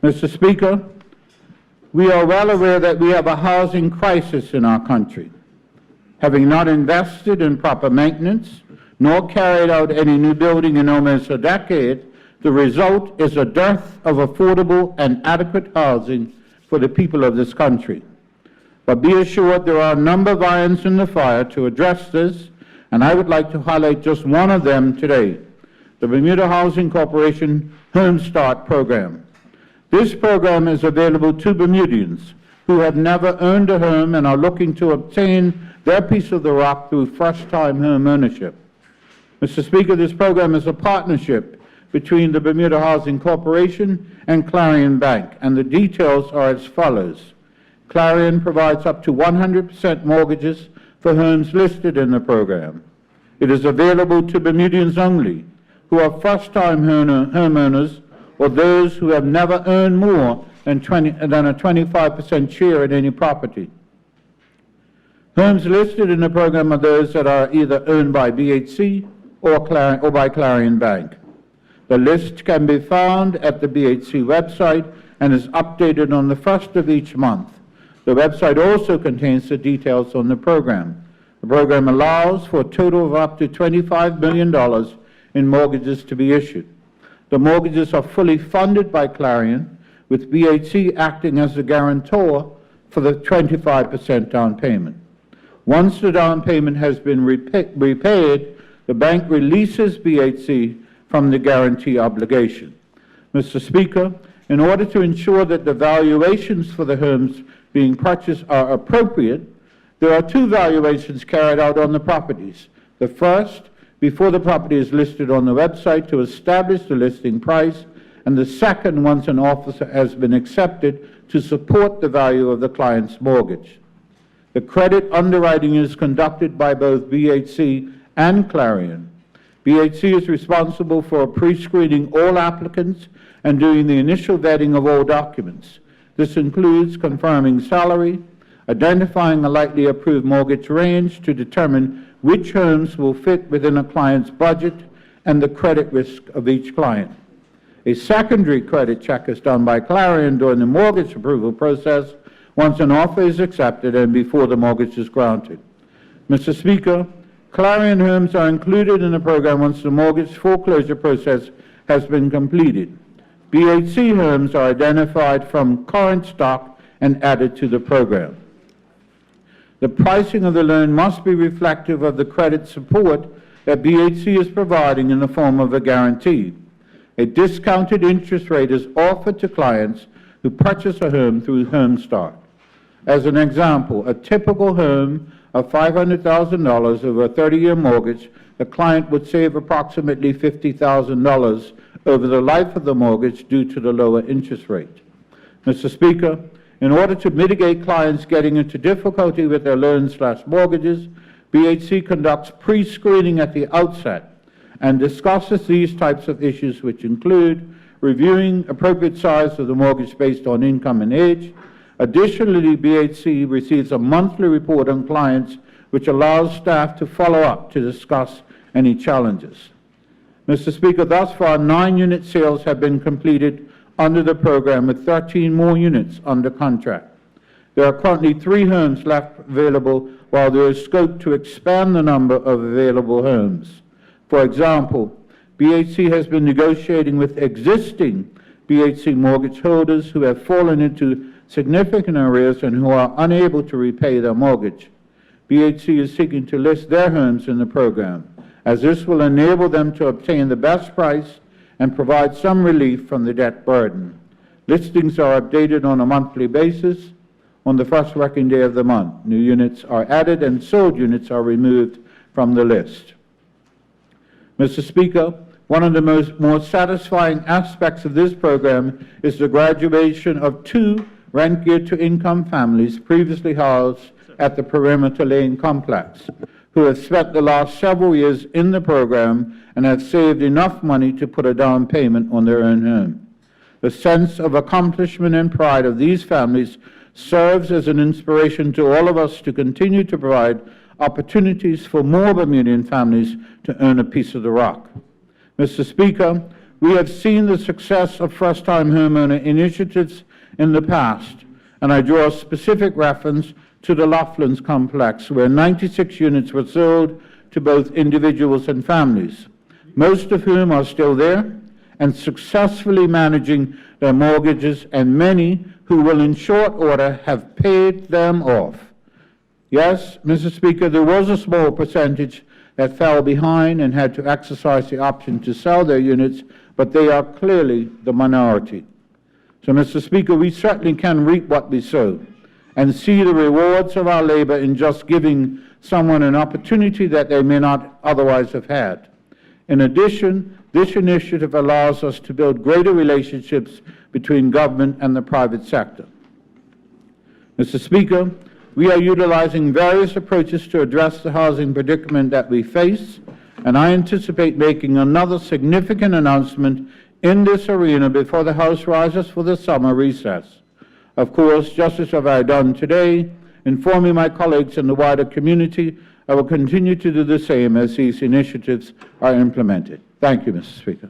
Mr. Speaker, we are well aware that we have a housing crisis in our country. Having not invested in proper maintenance, nor carried out any new building in almost a decade, the result is a dearth of affordable and adequate housing for the people of this country. But be assured there are a number of irons in the fire to address this, and I would like to highlight just one of them today, the Bermuda Housing Corporation Home Start Program. This program is available to Bermudians who have never owned a home and are looking to obtain their piece of the rock through first-time home ownership. Mr. Speaker, this program is a partnership between the Bermuda Housing Corporation and Clarion Bank, and the details are as follows. Clarion provides up to 100% mortgages for homes listed in the program. It is available to Bermudians only who are first-time homeowners or those who have never owned more than a 25% share in any property. Homes listed in the program are those that are either owned by BHC or by Clarion Bank. The list can be found at the BHC website and is updated on the first of each month. The website also contains the details on the program. The program allows for a total of up to $25 million in mortgages to be issued. The mortgages are fully funded by Clarion, with BHC acting as the guarantor for the 25% down payment. Once the down payment has been repaid, the bank releases BHC from the guarantee obligation. Mr. Speaker, in order to ensure that the valuations for the homes being purchased are appropriate, there are two valuations carried out on the properties. The first, before the property is listed on the website to establish the listing price, and the second, once an offer has been accepted to support the value of the client's mortgage. The credit underwriting is conducted by both BHC and Clarion. BHC is responsible for pre-screening all applicants and doing the initial vetting of all documents. This includes confirming salary, identifying a likely approved mortgage range to determine which homes will fit within a client's budget, and the credit risk of each client. A secondary credit check is done by Clarion during the mortgage approval process once an offer is accepted and before the mortgage is granted. Mr. Speaker, Clarion homes are included in the program once the mortgage foreclosure process has been completed. BHC homes are identified from current stock and added to the program. The pricing of the loan must be reflective of the credit support that BHC is providing in the form of a guarantee. A discounted interest rate is offered to clients who purchase a home through Home Start. As an example, a typical home of $500,000 over a 30-year mortgage, the client would save approximately $50,000 over the life of the mortgage due to the lower interest rate. Mr. Speaker, in order to mitigate clients getting into difficulty with their loans/mortgages, BHC conducts pre-screening at the outset and discusses these types of issues, which include reviewing appropriate size of the mortgage based on income and age. Additionally, BHC receives a monthly report on clients, which allows staff to follow up to discuss any challenges. Mr. Speaker, thus far, 9 unit sales have been completed under the program, with 13 more units under contract. There are currently 3 homes left available, while there is scope to expand the number of available homes. For example, BHC has been negotiating with existing BHC mortgage holders who have fallen into significant arrears and who are unable to repay their mortgage. BHC is seeking to list their homes in the program, as this will enable them to obtain the best price and provide some relief from the debt burden. Listings are updated on a monthly basis on the first working day of the month. New units are added and sold units are removed from the list. Mr. Speaker, one of the more satisfying aspects of this program is the graduation of 2 rent-geared-to-income families previously housed at the Perimeter Lane complex, who have spent the last several years in the program and have saved enough money to put a down payment on their own home. The sense of accomplishment and pride of these families serves as an inspiration to all of us to continue to provide opportunities for more Bermudian families to earn a piece of the rock. Mr. Speaker, We have seen the success of first-time homeowner initiatives in the past, and I draw a specific reference to the Loughlin's complex, where 96 units were sold to both individuals and families, most of whom are still there and successfully managing their mortgages, and many who will in short order have paid them off. Yes, Mr. Speaker, there was a small percentage that fell behind and had to exercise the option to sell their units, but they are clearly the minority. So, Mr. Speaker, we certainly can reap what we sow and see the rewards of our labor in just giving someone an opportunity that they may not otherwise have had. In addition, this initiative allows us to build greater relationships between government and the private sector. Mr. Speaker, we are utilizing various approaches to address the housing predicament that we face, and I anticipate making another significant announcement in this arena before the House rises for the summer recess. Of course, just as I have done today, informing my colleagues in the wider community, I will continue to do the same as these initiatives are implemented. Thank you, Mr. Speaker.